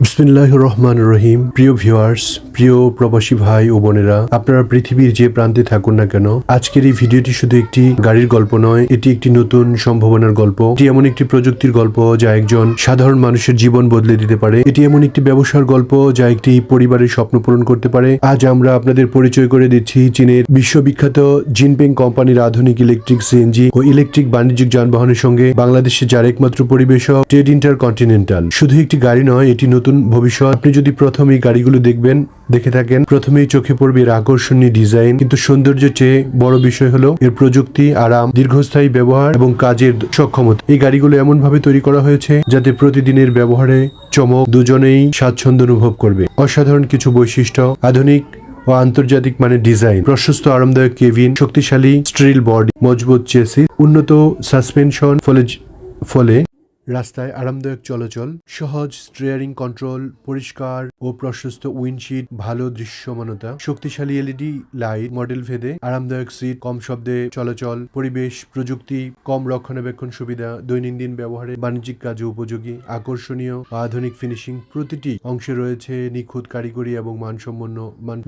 বিসমিল্লাহির রহমানির রহিম। প্রিয় ভিউয়ার্স, প্রিয় প্রবাসী ভাই ও বোনেরা, আপনারা পৃথিবীর যে প্রান্তে থাকুন না কেন, আজকের এই ভিডিওটি শুধু একটি গাড়ির গল্প নয়, এটি একটি নতুন সম্ভাবনার গল্প। এটি এমন একটি প্রযুক্তির গল্প যা একজন সাধারণ মানুষের জীবন বদলে দিতে পারে। এটি এমন একটি ব্যবসার গল্প যা একটি পরিবারের স্বপ্ন পূরণ করতে পারে। আজ আমরা আপনাদের পরিচয় করে দিচ্ছি চীনের বিশ্ববিখ্যাত জিনপেং কোম্পানির আধুনিক ইলেকট্রিক সিএনজি ও ইলেকট্রিক বাণিজ্যিক যানবাহনের সঙ্গে বাংলাদেশে যার একমাত্র পরিবেশক ট্রেড ইন্টারকন্টিনেন্টাল। শুধু একটি গাড়ি নয়, এটি নতুন ভবিষ্যৎ। আপনি যদি প্রথম এই গাড়িগুলো দেখে থাকেন, প্রথমেই চোখে পড়বে এর আকর্ষণীয় ডিজাইন, কিন্তু সৌন্দর্যের চেয়ে বড় বিষয় হলো এর প্রযুক্তি, আরাম, দীর্ঘস্থায়ী ব্যবহার এবং কাজের সক্ষমতা। এই গাড়িগুলো এমন ভাবে তৈরি করা হয়েছে যাতে প্রতিদিনের ব্যবহারে চমক, দুজনেই স্বাচ্ছন্দ্য অনুভব করবে। অসাধারণ কিছু বৈশিষ্ট্য: আধুনিক ও আন্তর্জাতিক মানের ডিজাইন, প্রশস্ত আরামদায়ক কেবিন, শক্তিশালী স্টিল বডি, মজবুত চেসিস, উন্নত সাসপেনশন, ফলে রাস্তায় আরামদায়ক চলাচল, সহজ স্টিয়ারিং কন্ট্রোল, পরিষ্কার ও প্রশস্ত উইন্ডশিট, ভালো দৃশ্যমানতা, শক্তিশালী এলইডি লাইট, মডেল ভেদে আরামদায়ক সিট, কম শব্দে চলাচল, পরিবেশ প্রযুক্তি, কম রক্ষণাবেক্ষণ সুবিধা, দৈনন্দিন ব্যবহারে বাণিজ্যিক কাজে উপযোগী, আকর্ষণীয় আধুনিক ফিনিশিং। প্রতিটি অংশে রয়েছে নিখুঁত কারিগরি এবং মানসম্পন্ন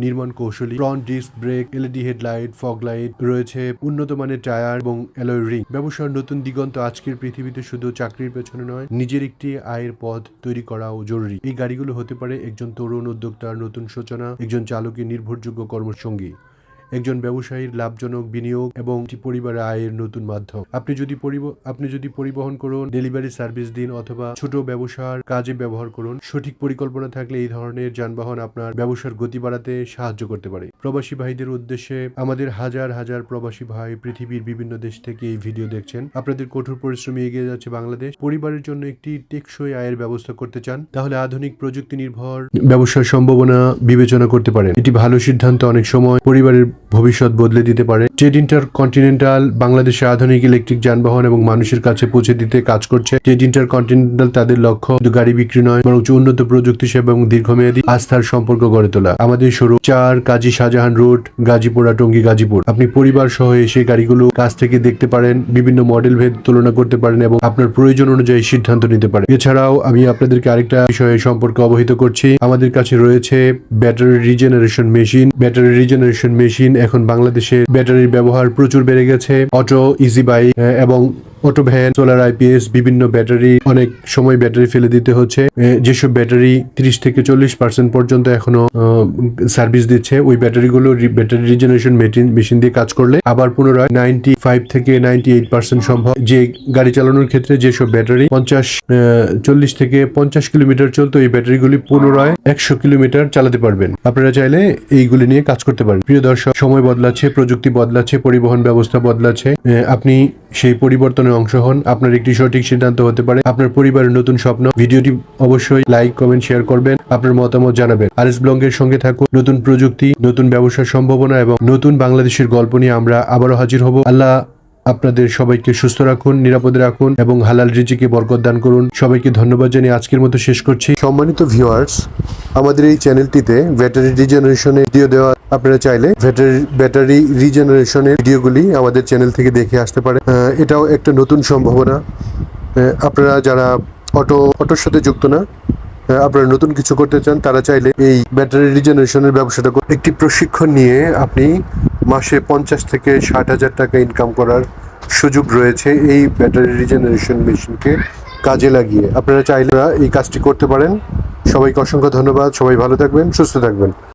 নির্মাণ কৌশলী। Front disc brake, LED headlight, fog light, রয়েছে উন্নত মানের টায়ার এবং অ্যালয় রিং। ব্যবসার নতুন দিগন্ত। আজকের পৃথিবীতে শুধু চাকরির পেছনে নয়, নিজের একটি আয়ের পথ তৈরি করাও জরুরি। এই গাড়িগুলো হতে পারে একজন তরুণ উদ্যোক্তার নতুন সূচনা, একজন চালকের নির্ভরযোগ্য কর্মসঙ্গী, একজন ব্যবসায়ীর লাভজনক বিনিয়োগ এবং একটি পরিবারের আয়ের নতুন মাধ্যম। আপনি যদি পরিবহন করুন, ডেলিভারি সার্ভিস দিন অথবা ছোট ব্যবসার কাজে ব্যবহার করুন, সঠিক পরিকল্পনা থাকলে এই ধরনের যানবাহন আপনার ব্যবসার গতি বাড়াতে সাহায্য করতে পারে। প্রবাসী ভাইদের উদ্দেশ্যে, আমাদের হাজার হাজার প্রবাসী ভাই পৃথিবীর বিভিন্ন দেশ থেকে এই ভিডিও দেখছেন। আপনাদের কঠোর পরিশ্রমে এগিয়ে যাচ্ছে বাংলাদেশ। পরিবারের জন্য একটি টেকসই আয়ের ব্যবস্থা করতে চান, তাহলে আধুনিক প্রযুক্তি নির্ভর ব্যবসার সম্ভাবনা বিবেচনা করতে পারেন। এটি ভালো সিদ্ধান্ত অনেক সময় পরিবারের ভবিষ্যৎ বদলে দিতে পারে। ট্রেড ইন্টারকন্টিনেন্টাল বাংলাদেশে আধুনিক ইলেকট্রিক যানবাহন এবং মানুষের কাছে পৌঁছে দিতে কাজ করছে। ট্রেড ইন্টারকন্টিনেন্টাল তাদের লক্ষ্য শুধু গাড়ি বিক্রি নয়, বরং উন্নত প্রযুক্তি সেবা এবং দীর্ঘমেয়াদী আস্থার সম্পর্ক গড়ে তোলা। আমাদের শোরুম 4 কাজী শাহজাহান রোড, গাজীপুরা, টঙ্গী, গাজীপুর। আপনি পরিবার সহ এসে গাড়িগুলো কাছ থেকে দেখতে পারেন, বিভিন্ন মডেল ভেদ তুলনা করতে পারেন এবং আপনার প্রয়োজন অনুযায়ী সিদ্ধান্ত নিতে পারেন। এছাড়াও আমি আপনাদেরকে আরেকটা বিষয়ে সম্পর্কে অবহিত করছি। আমাদের কাছে রয়েছে ব্যাটারি রিজেনারেশন মেশিন। এখন বাংলাদেশে ব্যাটারির ব্যবহার প্রচুর বেড়ে গেছে। অটো, ইজি বাইক এবং অটো ভ্যান, সোলার আইপিএস, বিভিন্ন ব্যাটারি, অনেক সময় ব্যাটারি ফেলে দিতে হচ্ছে। যেসব ব্যাটারি 30 থেকে 40% পর্যন্ত এখনো সার্ভিস দিচ্ছে, ওই ব্যাটারিগুলো ব্যাটারি রিজেনারেশন মেশিন দিয়ে কাজ করলে আবার পুনরায় 95 থেকে 98% সম্ভব। যে গাড়ি চালানোর ক্ষেত্রে যেসব ব্যাটারি 40 থেকে 50 কিলোমিটার চলতো, এই ব্যাটারিগুলি পুনরায় 100 কিলোমিটার চালাতে পারবেন। আপনারা চাইলে এইগুলি নিয়ে কাজ করতে পারেন। প্রিয় দর্শক, সময় বদলাচ্ছে, প্রযুক্তি বদলাচ্ছে, পরিবহন ব্যবস্থা বদলাচ্ছে। আপনি সেই পরিবর্তনের অংশ হন। আপনার একটি সঠিক সিদ্ধান্ত হতে পারে আপনার পরিবারের নতুন স্বপ্ন। ভিডিওটি অবশ্যই লাইক, কমেন্ট, শেয়ার করবেন, আপনার মতামত জানাবেন। আরএস ব্লগের সঙ্গে থাকুন। নতুন প্রযুক্তি, নতুন ব্যবসার সম্ভাবনা এবং নতুন বাংলাদেশের গল্প নিয়ে আমরা আবারও হাজির হব। আল্লাহ আপনাদের সবাইকে সুস্থ রাখুন, নিরাপদে রাখুন এবং হালাল রিজিকে বরকত দান করুন। সবাইকে ধন্যবাদ জানিয়ে আজকের মতো শেষ করছি। সম্মানিত ভিউয়ার্স, আমাদের এই চ্যানেলটিতে ব্যাটারি রিজেনারেশনের ভিডিও দেওয়া, আপনারা চাইলে ব্যাটারি রিজেনারেশনের ভিডিওগুলি আমাদের চ্যানেল থেকে দেখে আসতে পারেন। এটাও একটা নতুন সম্ভাবনা। আপনারা যারা অটোর সাথে যুক্ত না, আপনারা নতুন কিছু করতে চান, তারা চাইলে এই ব্যাটারি রিজেনারেশনের ব্যবসাটা একটি প্রশিক্ষণ নিয়ে আপনি মাসে 50 থেকে 60,000 টাকা ইনকাম করার সুযোগ রয়েছে এই ব্যাটারি রিজেনারেশন মেশিনকে কাজে লাগিয়ে। আপনারা চাইলে এই কাজটি করতে পারেন। সবাইকে অসংখ্য ধন্যবাদ। সবাই ভালো থাকবেন, সুস্থ থাকবেন।